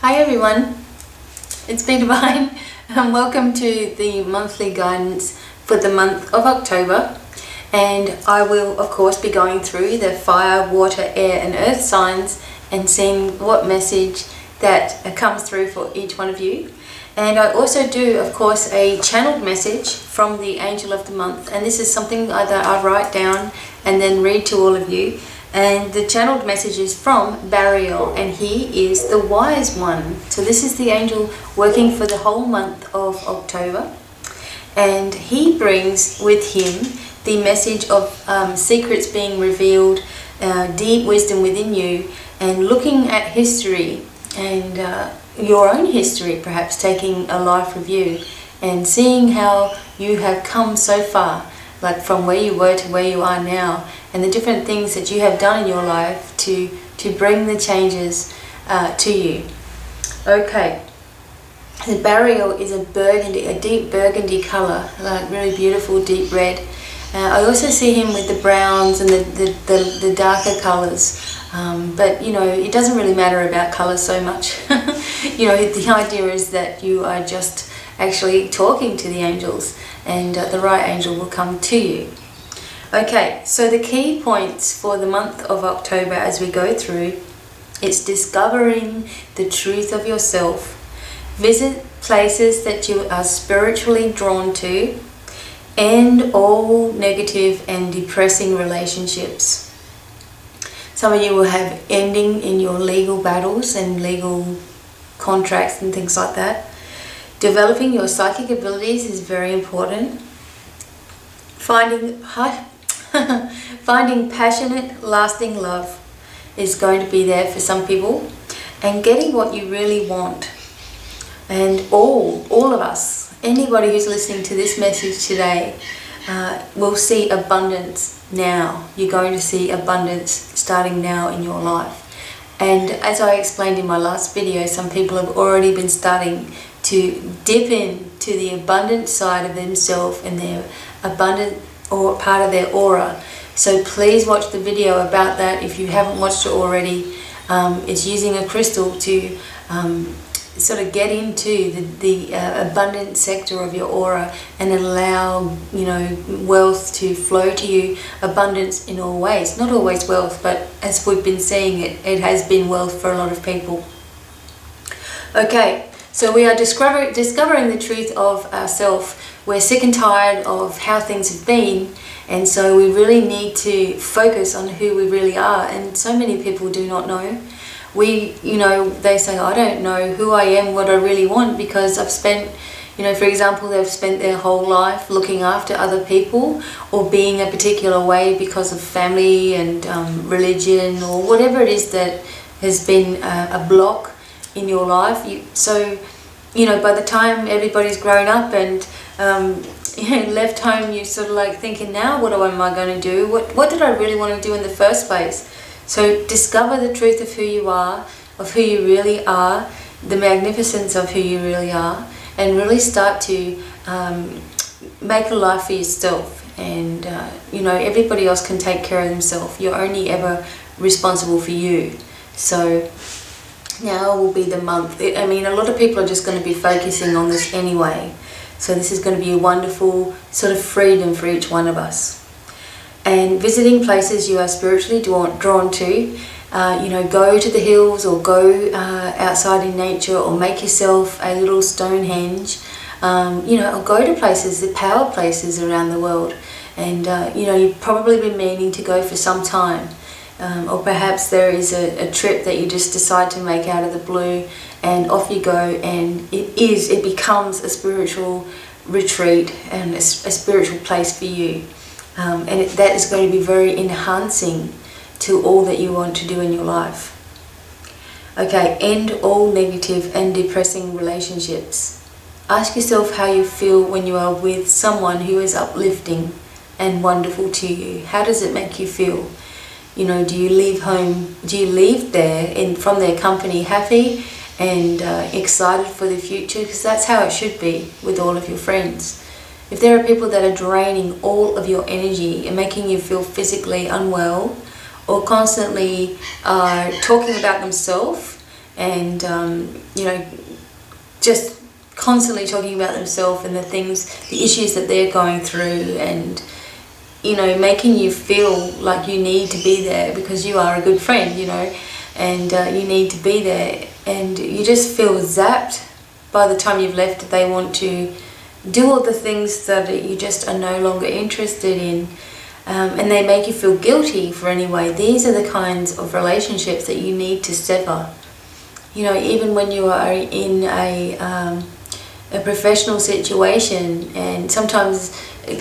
Hi everyone, it's BDevine and welcome to the monthly guidance for the month of October, and I will of course be going through the fire, water, air and earth signs and seeing what message that comes through for each one of you. And I also do of course a channeled message from the angel of the month, and this is something that I write down and then read to all of you. And the channeled message is from Burial, and he is the wise one. So this is the angel working for the whole month of October, and he brings with him the message of secrets being revealed, deep wisdom within you, and looking at history and your own history, perhaps taking a life review and seeing how you have come so far, like from where you were to where you are now, and the different things that you have done in your life to bring the changes to you. Okay, the Burial is a burgundy, a deep burgundy colour, like really beautiful deep red. I also see him with the browns and the darker colours, but you know, it doesn't really matter about colour so much. You know, the idea is that you are just actually talking to the angels, and the right angel will come to you. Okay, so the key points for the month of October as we go through, it's discovering the truth of yourself, visit places that you are spiritually drawn to, end all negative and depressing relationships. Some of you will have ending in your legal battles and legal contracts and things like that. Developing your psychic abilities is very important. Finding passionate, lasting love is going to be there for some people, and getting what you really want. And all of us, anybody who's listening to this message today, will see abundance now. You're going to see abundance starting now in your life. And as I explained in my last video, some people have already been starting to dip into the abundant side of themselves and their abundant or part of their aura. So please watch the video about that if you haven't watched it already. It's using a crystal to sort of get into the abundant sector of your aura and allow, you know, wealth to flow to you. Abundance in all ways, not always wealth, but as we've been seeing, it has been wealth for a lot of people. Okay, so we are discovering the truth of ourselves. We're sick and tired of how things have been, and so we really need to focus on who we really are. And so many people do not know. You know, they say, I don't know who I am, what I really want, because I've spent, you know, for example, they've spent their whole life looking after other people or being a particular way because of family and religion or whatever it is that has been a block in your life. So, you know, by the time everybody's grown up and you know, left home, you're sort of like thinking, now what am I going to do? What did I really want to do in the first place? So discover the truth of who you are, of who you really are, the magnificence of who you really are, and really start to make a life for yourself. And you know, everybody else can take care of themselves. You're only ever responsible for you. So now will be the month. I mean, a lot of people are just going to be focusing on this anyway. So this is going to be a wonderful sort of freedom for each one of us. And visiting places you are spiritually drawn to, you know, go to the hills or go outside in nature, or make yourself a little Stonehenge, you know, or go to places, the power places around the world. And, you know, you've probably been meaning to go for some time. Or perhaps there is a trip that you just decide to make out of the blue, and off you go, and it becomes a spiritual retreat and a spiritual place for you. And that is going to be very enhancing to all that you want to do in your life. Okay, end all negative and depressing relationships. Ask yourself how you feel when you are with someone who is uplifting and wonderful to you. How does it make you feel? You know, do you leave home, do you leave there from their company happy and excited for the future? Because that's how it should be with all of your friends. If there are people that are draining all of your energy and making you feel physically unwell, or constantly talking about themselves and you know, just constantly talking about themselves and the things, the issues that they're going through, and you know, making you feel like you need to be there because you are a good friend, you know, and you need to be there, and you just feel zapped by the time you've left. They want to do all the things that you just are no longer interested in, and they make you feel guilty for anyway. These are the kinds of relationships that you need to sever. You know, even when you are in a professional situation, and sometimes,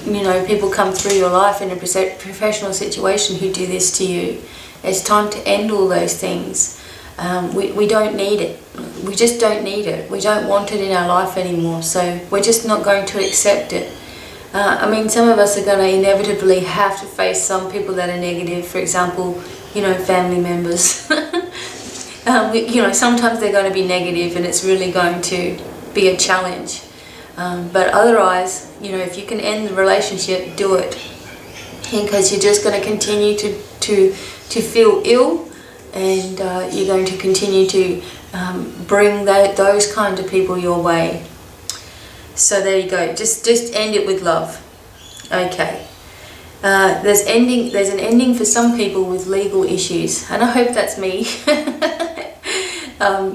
you know, people come through your life in a professional situation who do this to you. It's time to end all those things. We don't need it. We just don't need it. We don't want it in our life anymore, so we're just not going to accept it. I mean, some of us are going to inevitably have to face some people that are negative, for example, you know, family members. You know, sometimes they're going to be negative and it's really going to be a challenge. But otherwise, you know, if you can end the relationship, do it. Because you're just going to continue to feel ill, and you're going to continue to bring those kind of people your way. So there you go. Just end it with love. Okay. There's an ending for some people with legal issues, and I hope that's me.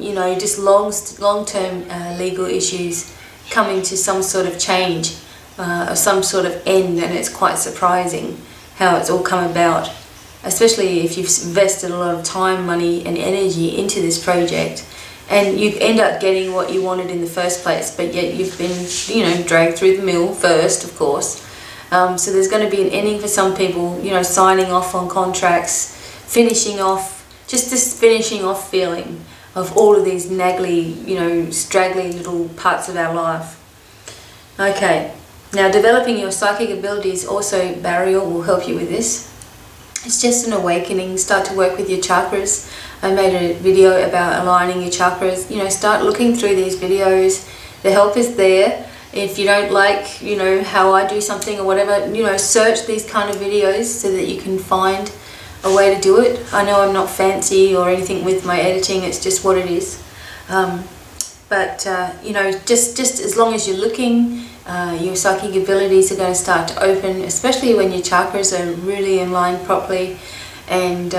You know, just long-term legal issues coming to some sort of change, or some sort of end, and it's quite surprising how it's all come about, especially if you've invested a lot of time, money and energy into this project, and you end up getting what you wanted in the first place, but yet you've been, you know, dragged through the mill first, of course. So there's going to be an ending for some people, you know, signing off on contracts, finishing off, just this finishing off feeling of all of these naggly, you know, straggly little parts of our life. Okay, now developing your psychic abilities also, Burial will help you with this. It's just an awakening. Start to work with your chakras. I made a video about aligning your chakras. You know, start looking through these videos. The help is there. If you don't like, you know, how I do something or whatever, you know, search these kind of videos so that you can find a way to do it. I know I'm not fancy or anything with my editing, it's just what it is. You know, just as long as you're looking, your psychic abilities are going to start to open, especially when your chakras are really in line properly, and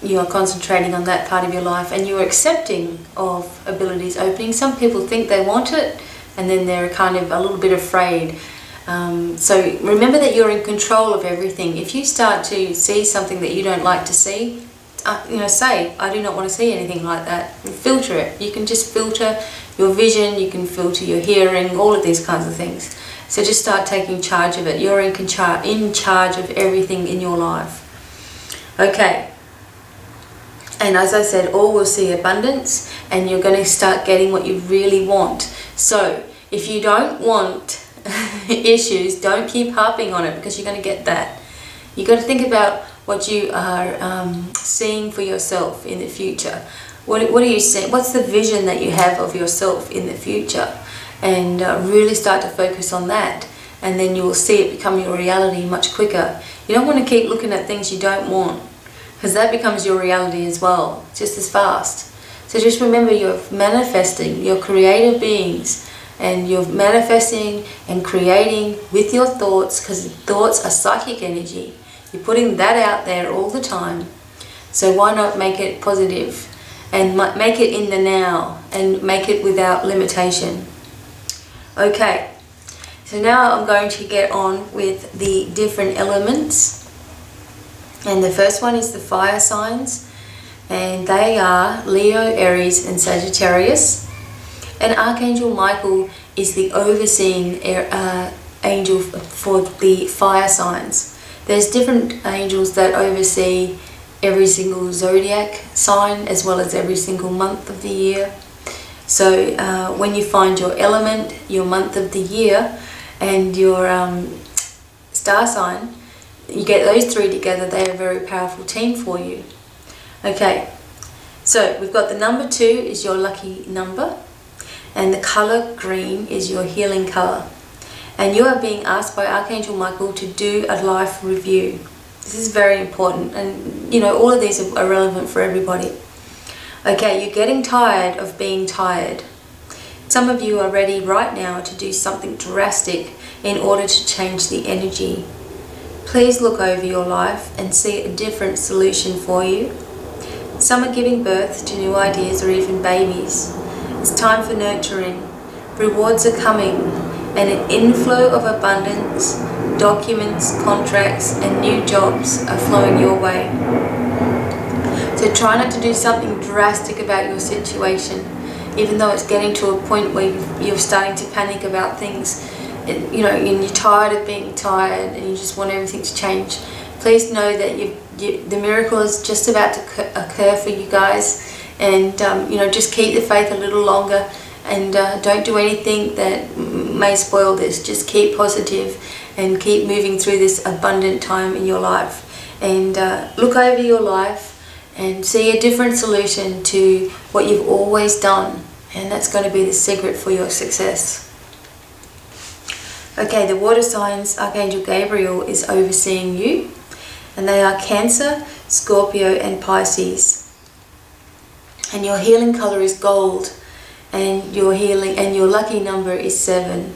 you are concentrating on that part of your life, and you're accepting of abilities opening. Some people think they want it, and then they're kind of a little bit afraid. So remember that you're in control of everything. If you start to see something that you don't like to see, you know, say, I do not want to see anything like that. Filter it. You can just filter your vision, you can filter your hearing, all of these kinds of things. So just start taking charge of it. You're in charge of everything in your life. Okay. And as I said, all will see abundance, and you're going to start getting what you really want. So if you don't want issues, don't keep harping on it, because you're going to get that. You've got to think about what you are seeing for yourself in the future. What are you seeing? What's the vision that you have of yourself in the future? And really start to focus on that, and then you will see it become your reality much quicker. You don't want to keep looking at things you don't want, because that becomes your reality as well, just as fast. So just remember, you're manifesting, you're creative beings, and you're manifesting and creating with your thoughts, because thoughts are psychic energy. You're putting that out there all the time. So why not make it positive, and make it in the now, and make it without limitation. Okay, so now I'm going to get on with the different elements. And the first one is the fire signs, and they are Leo, Aries and Sagittarius. And Archangel Michael is the overseeing angel for the fire signs. There's different angels that oversee every single zodiac sign, as well as every single month of the year. So when you find your element, your month of the year, and your star sign, you get those three together, they're a very powerful team for you. Okay, so we've got the number 2 is your lucky number, and the color green is your healing color. And you are being asked by Archangel Michael to do a life review. This is very important, and you know, all of these are relevant for everybody. Okay, you're getting tired of being tired. Some of you are ready right now to do something drastic in order to change the energy. Please look over your life and see a different solution for you. Some are giving birth to new ideas or even babies. It's time for nurturing. Rewards are coming, and an inflow of abundance, documents, contracts, and new jobs are flowing your way. So try not to do something drastic about your situation, even though it's getting to a point where you're starting to panic about things. And you're tired of being tired and you just want everything to change. Please know that the miracle is just about to occur for you guys, and just keep the faith a little longer, and don't do anything that may spoil this. Just keep positive and keep moving through this abundant time in your life, and look over your life and see a different solution to what you've always done, and that's going to be the secret for your success. Okay, the water signs, Archangel Gabriel is overseeing you, and they are Cancer, Scorpio and Pisces. And your healing color is gold, and your lucky number is 7.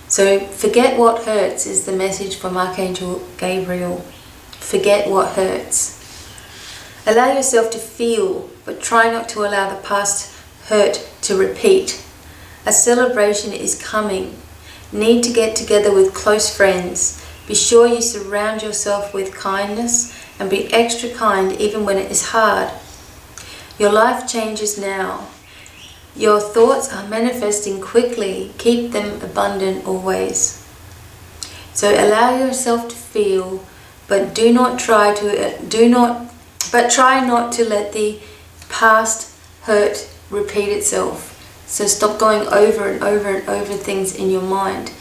So forget what hurts is the message from Archangel Gabriel. Forget what hurts. Allow yourself to feel, but try not to allow the past hurt to repeat. A celebration is coming. Need to get together with close friends. Be sure you surround yourself with kindness and be extra kind even when it is hard. Your life changes now. Your thoughts are manifesting quickly. Keep them abundant always. So allow yourself to feel, but try not to let the past hurt repeat itself. So stop going over and over and over things in your mind,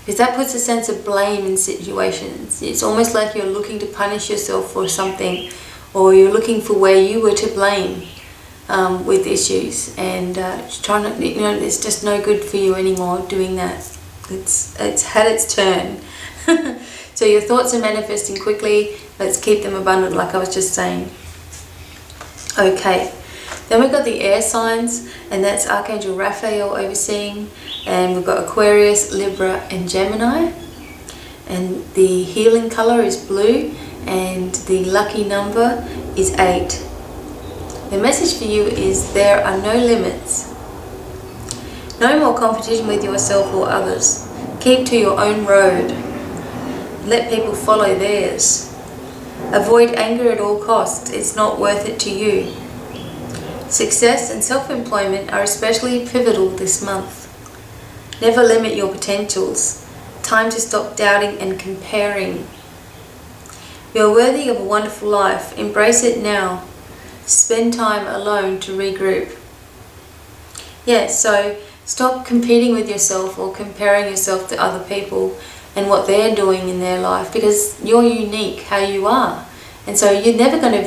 because that puts a sense of blame in situations. It's almost like you're looking to punish yourself for something, or you're looking for where you were to blame with issues, and try not, it's just no good for you anymore doing that. It's had its turn. So your thoughts are manifesting quickly. Let's keep them abundant, like I was just saying. Okay. Then we've got the air signs, and that's Archangel Raphael overseeing, and we've got Aquarius, Libra and Gemini, and the healing color is blue, and the lucky number is 8. The message for you is there are no limits. No more competition with yourself or others. Keep to your own road. Let people follow theirs. Avoid anger at all costs. It's not worth it to you. Success and self-employment are especially pivotal this month. Never limit your potentials. Time to stop doubting and comparing. You are worthy of a wonderful life. Embrace it now. Spend time alone to regroup. So stop competing with yourself or comparing yourself to other people and what they're doing in their life, because you're unique how you are. And so you're never going to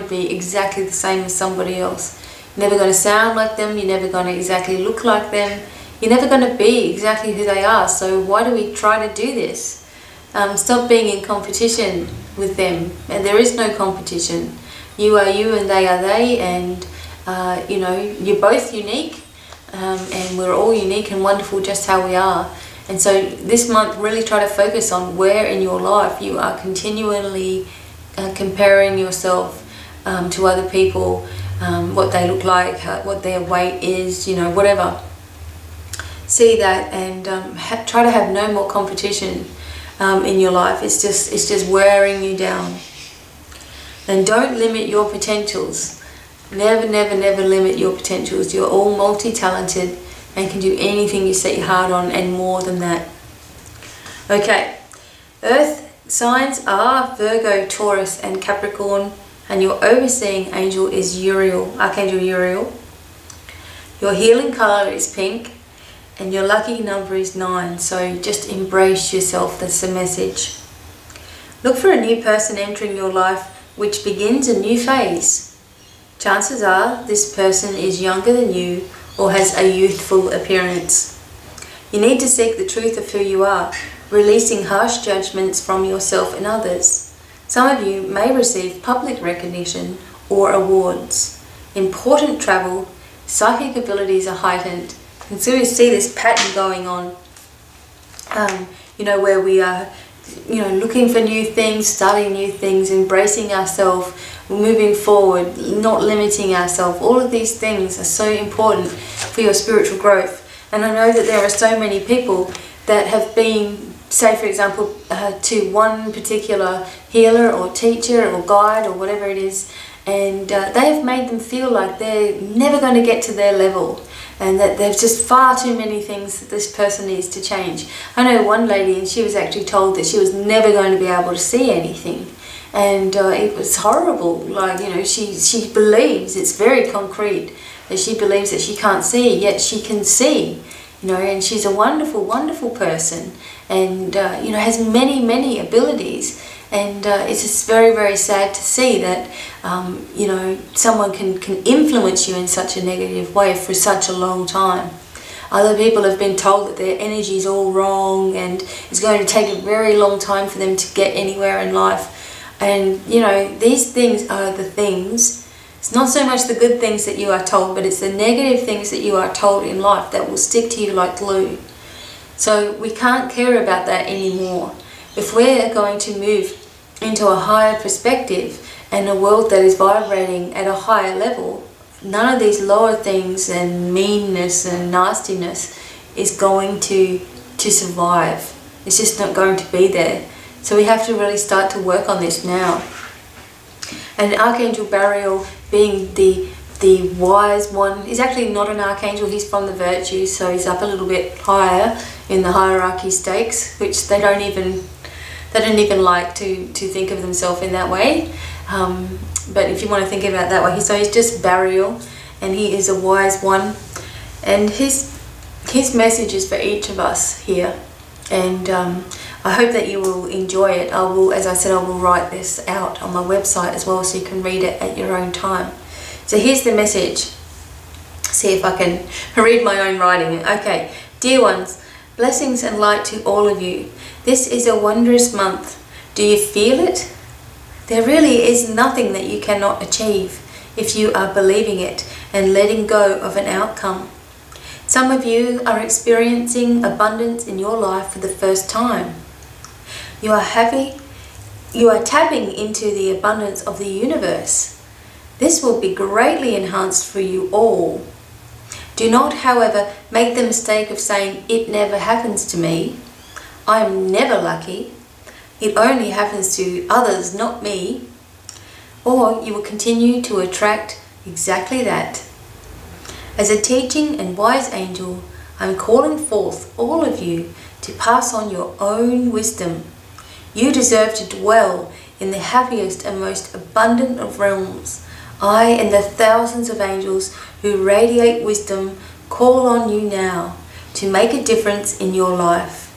be exactly the same as somebody else. You're never going to sound like them. You're never going to exactly look like them. You're never going to be exactly who they are. So why do we try to do this? Stop being in competition with them. And there is no competition. You are you and they are they. And, you're both unique. And we're all unique and wonderful just how we are. And so this month, really try to focus on where in your life you are continually comparing yourself to other people, what they look like, what their weight is, whatever. See that, and try to have no more competition in your life. It's just wearing you down. And don't limit your potentials. Never, never, never limit your potentials. You're all multi-talented and can do anything you set your heart on, and more than that. Okay, Earth signs are Virgo, Taurus and Capricorn, and your overseeing angel is Uriel, Archangel Uriel. Your healing color is pink, and your lucky number is 9, so just embrace yourself. That's the message. Look for a new person entering your life, which begins a new phase. Chances are this person is younger than you or has a youthful appearance. You need to seek the truth of who you are, releasing harsh judgments from yourself and others. Some of you may receive public recognition or awards. Important travel, psychic abilities are heightened. And so we see this pattern going on, where we are, looking for new things, starting new things, embracing ourselves, moving forward, not limiting ourselves. All of these things are so important for your spiritual growth. And I know that there are so many people that have been, say for example, to one particular healer or teacher or guide or whatever it is, and they have made them feel like they're never going to get to their level, and that there's just far too many things that this person needs to change. I know one lady, and she was actually told that she was never going to be able to see anything, and it was horrible. Like, she believes, it's very concrete, that she believes that she can't see, yet she can see, and she's a wonderful, wonderful person, and has many, many abilities. And it's just very, very sad to see that, someone can influence you in such a negative way for such a long time. Other people have been told that their energy is all wrong and it's going to take a very long time for them to get anywhere in life. And, these things are the things. It's not so much the good things that you are told, but it's the negative things that you are told in life that will stick to you like glue. So we can't care about that anymore. If we're going to move into a higher perspective and a world that is vibrating at a higher level, none of these lower things and meanness and nastiness is going to survive. It's just not going to be there. So we have to really start to work on this now. And Archangel Bariel, being the wise one, is actually not an archangel. He's from the virtues, so he's up a little bit higher in the hierarchy stakes, which they don't even like to think of themselves in that way. But if you want to think about it that way, so he's just Bariel, and he is a wise one. And his message is for each us here. And I hope that you will enjoy it. As I said, I will write this out on my website as well, so you can read it at your own time. So here's the message. See if I can read my own writing. Okay, dear ones, blessings and light to all of you. This is a wondrous month. Do you feel it? There really is nothing that you cannot achieve if you are believing it and letting go of an outcome. Some of you are experiencing abundance in your life for the first time. You are happy. You are tapping into the abundance of the universe. This will be greatly enhanced for you all. Do not, however, make the mistake of saying, "It never happens to me. I'm never lucky. It only happens to others, not me." Or you will continue to attract exactly that. As a teaching and wise angel, I'm calling forth all of you to pass on your own wisdom. You deserve to dwell in the happiest and most abundant of realms. I and the thousands of angels who radiate wisdom call on you now to make a difference in your life.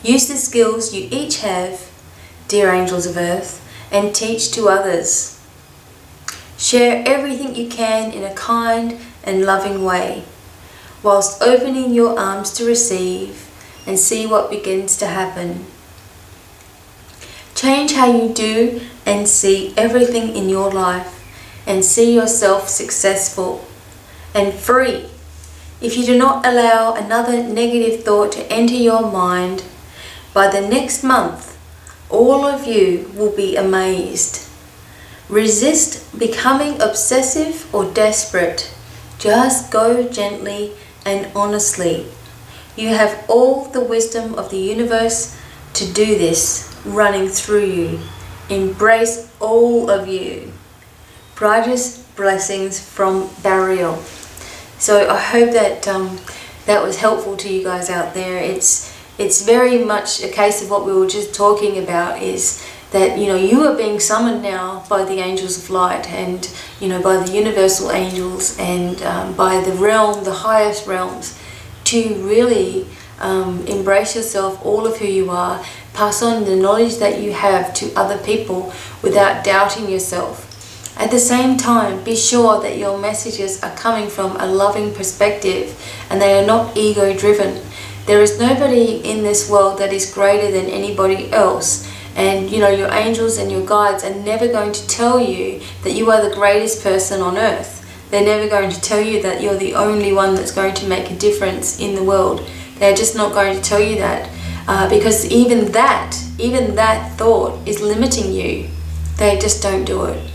Use the skills you each have, dear angels of earth, and teach to others. Share everything you can in a kind and loving way, whilst opening your arms to receive and see what begins to happen. Change how you do and see everything in your life, and see yourself successful and free. If you do not allow another negative thought to enter your mind, by the next month, all of you will be amazed. Resist becoming obsessive or desperate. Just go gently and honestly. You have all the wisdom of the universe to do this running through you. Embrace all of you. Brightest blessings from Bariel. So I hope that that was helpful to you guys out there. It's very much a case of what we were just talking about, is that you are being summoned now by the angels of light, and by the universal angels, and by the realm, the highest realms, to really embrace yourself, all of who you are. Pass on the knowledge that you have to other people without doubting yourself. At the same time, be sure that your messages are coming from a loving perspective and they are not ego driven. There is nobody in this world that is greater than anybody else, And you know, your angels and your guides are never going to tell you that you are the greatest person on earth. They're never going to tell you that you're the only one that's going to make a difference in the world. They're just not going to tell you that, because even that thought is limiting you. They just don't do it.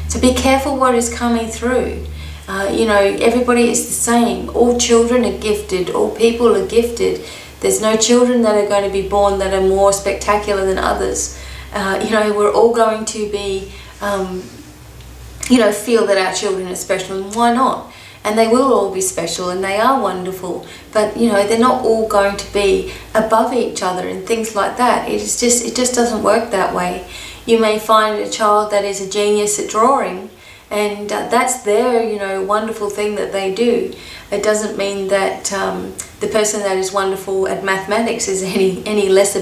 So be careful what is coming through. You know, everybody is the same. All children are gifted. All people are gifted. There's no children that are going to be born that are more spectacular than others. You know, we're all going to be, you know, feel that our children are special, and why not? And they will all be special, and they are wonderful. But you know, they're not all going to be above each other and things like that. It just doesn't work that way. You may find a child that is a genius at drawing, and that's their, you know, wonderful thing that they do. It doesn't mean that the person that is wonderful at mathematics is any less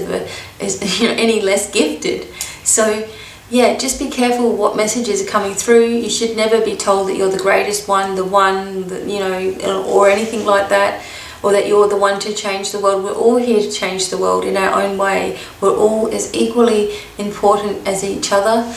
gifted. So yeah, just be careful what messages are coming through. You should never be told that you're the greatest one, you know, or anything like that, or that you're the one to change the world. We're all here to change the world in our own way. We're all as equally important as each other.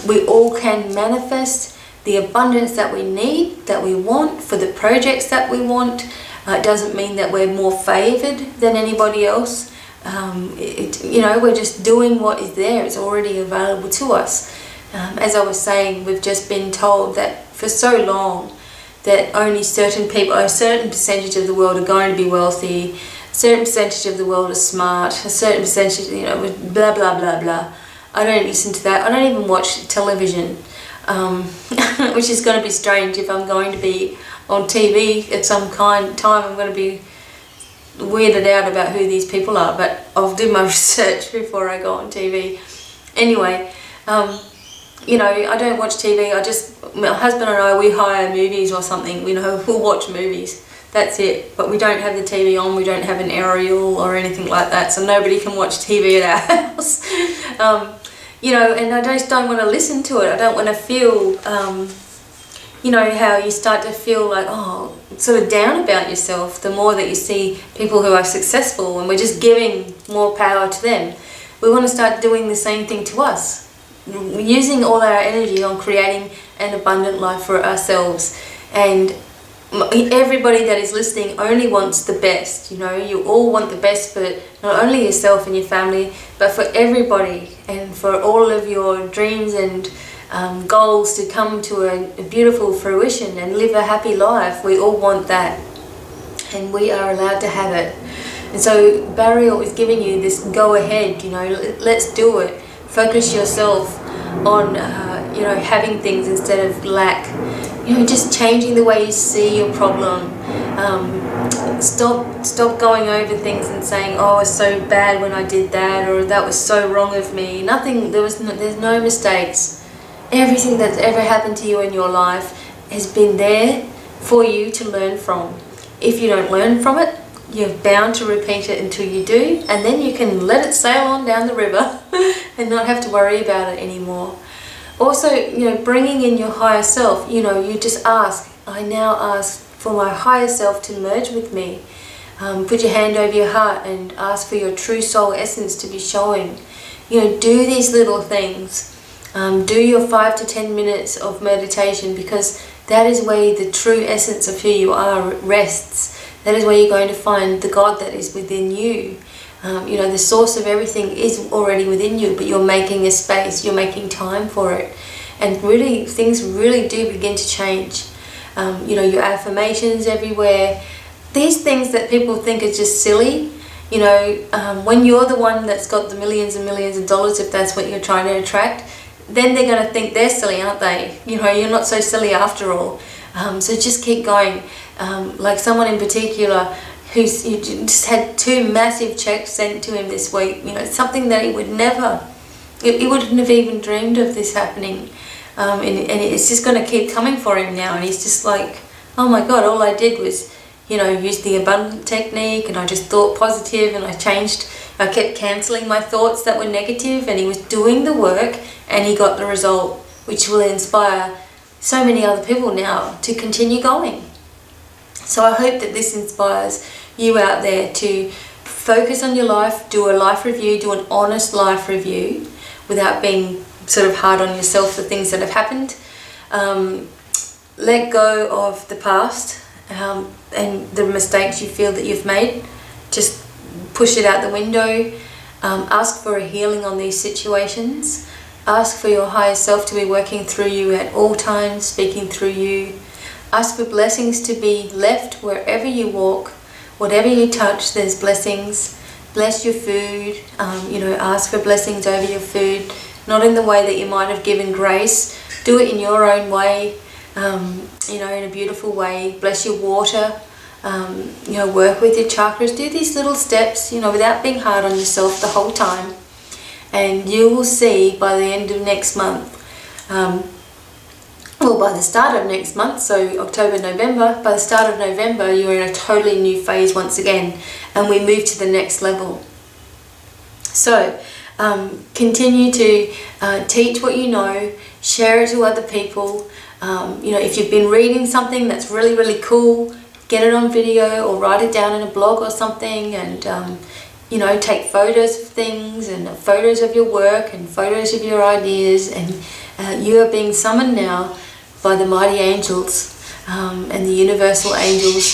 We all can manifest the abundance that we need, that we want, for the projects that we want. It doesn't mean that we're more favored than anybody else. You know, we're just doing what is there. It's already available to us. As I was saying, we've just been told that for so long that only certain people, a certain percentage of the world are going to be wealthy, a certain percentage of the world are smart, a certain percentage, you know, blah blah blah blah. I don't listen to that. I don't even watch television, which is going to be strange. If I'm going to be on TV at some time, I'm going to be weirded out about who these people are, but I'll do my research before I go on TV. Anyway, you know, I don't watch TV. My husband and I, we hire movies or something, you know, we'll watch movies. That's it. But we don't have the TV on, we don't have an aerial or anything like that, so nobody can watch TV at our house. You know, and I just don't want to listen to it. I don't want to feel, you know, how you start to feel like, oh, sort of down about yourself the more that you see people who are successful, and we're just giving more power to them. We want to start doing the same thing to us, using all our energy on creating an abundant life for ourselves. And everybody that is listening only wants the best. You know, you all want the best for not only yourself and your family, but for everybody, and for all of your dreams and goals to come to a beautiful fruition and live a happy life. We all want that, and we are allowed to have it. And so Burial is giving you this go ahead, you know, let's do it. Focus yourself on you know, having things instead of lack. You know, just changing the way you see your problem. Stop going over things and saying, oh, it's so bad when I did that, or that was so wrong of me. There's no mistakes. Everything that's ever happened to you in your life has been there for you to learn from. If you don't learn from it, you're bound to repeat it until you do, and then you can let it sail on down the river and not have to worry about it anymore. Also, you know, bringing in your higher self, you know, you just ask, I now ask for my higher self to merge with me. Put your hand over your heart and ask for your true soul essence to be showing. You know, do these little things. Do your 5 to 10 minutes of meditation, because that is where the true essence of who you are rests. That is where you're going to find the God that is within you. You know, the source of everything is already within you, but you're making a space, you're making time for it. And really, things really do begin to change. You know, your affirmations everywhere. These things that people think are just silly, you know, when you're the one that's got the millions and millions of dollars, if that's what you're trying to attract, then they're going to think they're silly, aren't they? You know, you're not so silly after all. So just keep going. Like someone in particular who just had 2 massive checks sent to him this week, you know, something that he would never, he wouldn't have even dreamed of this happening. And it's just going to keep coming for him now. And he's just like, oh my God, all I did was, you know, use the abundant technique, and I just thought positive, and I kept cancelling my thoughts that were negative, and he was doing the work, and he got the result, which will inspire so many other people now to continue going. So I hope that this inspires you out there to focus on your life, do a life review, do an honest life review without being sort of hard on yourself for things that have happened. Let go of the past and the mistakes you feel that you've made. Just push it out the window. Ask for a healing on these situations. Ask for your higher self to be working through you at all times, speaking through you. Ask for blessings to be left wherever you walk. Whatever you touch, there's blessings. Bless your food. Ask for blessings over your food. Not in the way that you might have given grace. Do it in your own way, in a beautiful way. Bless your water. Work with your chakras. Do these little steps, without being hard on yourself the whole time. And you will see by the end of next month, by the start of next month, so October, November, by the start of November, you're in a totally new phase once again, and we move to the next level. So, continue to teach what you know, share it to other people. If you've been reading something that's really, really cool, get it on video or write it down in a blog or something, and take photos of things and photos of your work and photos of your ideas, and you are being summoned now by the mighty angels and the universal angels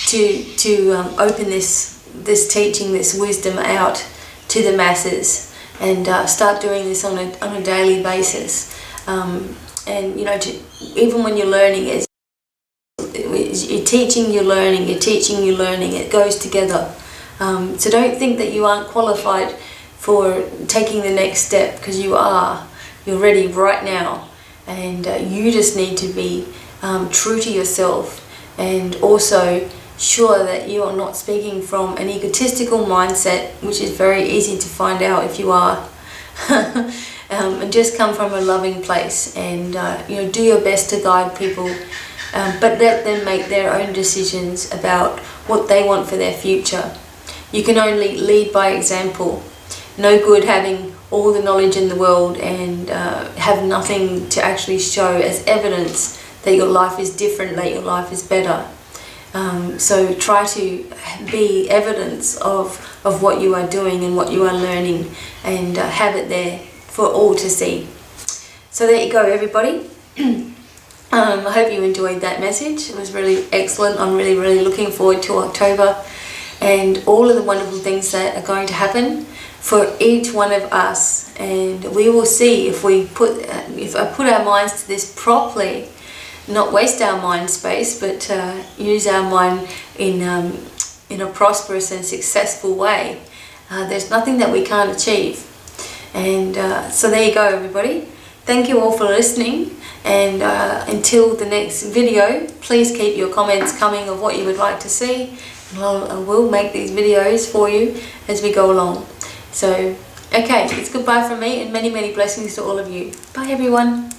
to open this teaching, this wisdom out to the masses, and start doing this on a daily basis. Even when you're learning, you're teaching, you're learning, you're teaching, you're learning. It goes together. So don't think that you aren't qualified for taking the next step, because you are. You're ready right now, and you just need to be true to yourself, and also sure that you are not speaking from an egotistical mindset, which is very easy to find out if you are. And just come from a loving place, and do your best to guide people, but let them make their own decisions about what they want for their future. You can only lead by example. No good having all the knowledge in the world and have nothing to actually show as evidence that your life is different, that your life is better. So try to be evidence of what you are doing and what you are learning, and have it there for all to see. So there you go, everybody. I hope you enjoyed that message. It was really excellent. I'm really, really looking forward to October and all of the wonderful things that are going to happen for each one of us. And we will see if I put our minds to this properly, not waste our mind space, but use our mind in a prosperous and successful way. There's nothing that we can't achieve. And so there you go, everybody. Thank you all for listening, and until the next video, please keep your comments coming of what you would like to see, and I will make these videos for you as we go along. So, okay, it's goodbye from me, and many, many blessings to all of you. Bye, everyone.